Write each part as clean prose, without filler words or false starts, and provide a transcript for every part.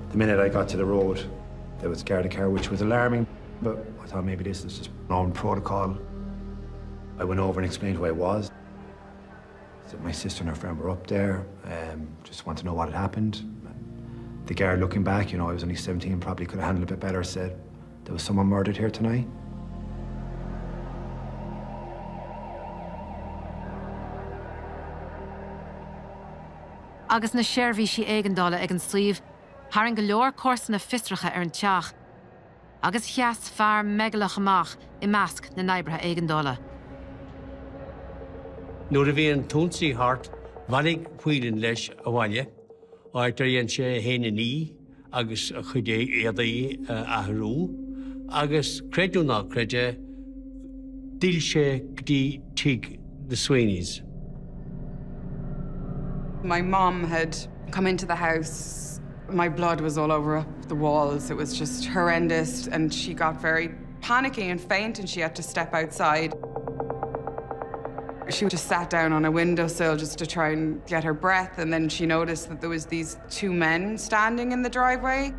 The minute I got to the road, there was a Garda car, which was alarming, but I thought maybe this is just known protocol. I went over and explained who I was. So my sister and her friend were up there, just wanted to know what had happened. The guard, looking back, you know, I was only 17, probably could have handled it a bit better, said, there was someone murdered here tonight. Agus na séirbhí sí éigeandála ag an sliomh, tharann go leor córsanna fistracha ar an teach, agus cheas fearr meigealach amach I measc na naibrithe éigeandála. Nuair a bhí an tónsaí thart, bhainnig Whelan leis a bhaile, áit ar dhéann sé héana ní, agus chud é iadaí athrú, agus creidú ná creide, díl sé go dtí TG the Sweeneys. My mum had come into the house. My blood was all over the walls. It was just horrendous, and she got very panicky and faint, and she had to step outside. She just sat down on a windowsill just to try and get her breath, and then she noticed that there was these two men standing in the driveway.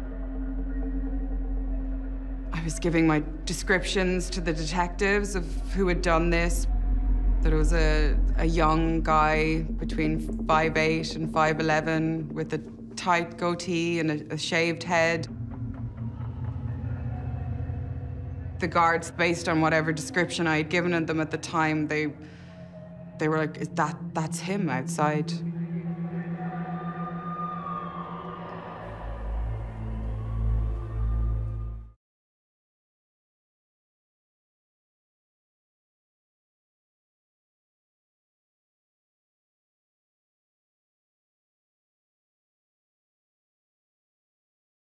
I was giving my descriptions to the detectives of who had done this. That it was a young guy between 5'8" and 5'11", with a tight goatee and a shaved head. The guards, based on whatever description I had given them at the time, they were like, that's him outside.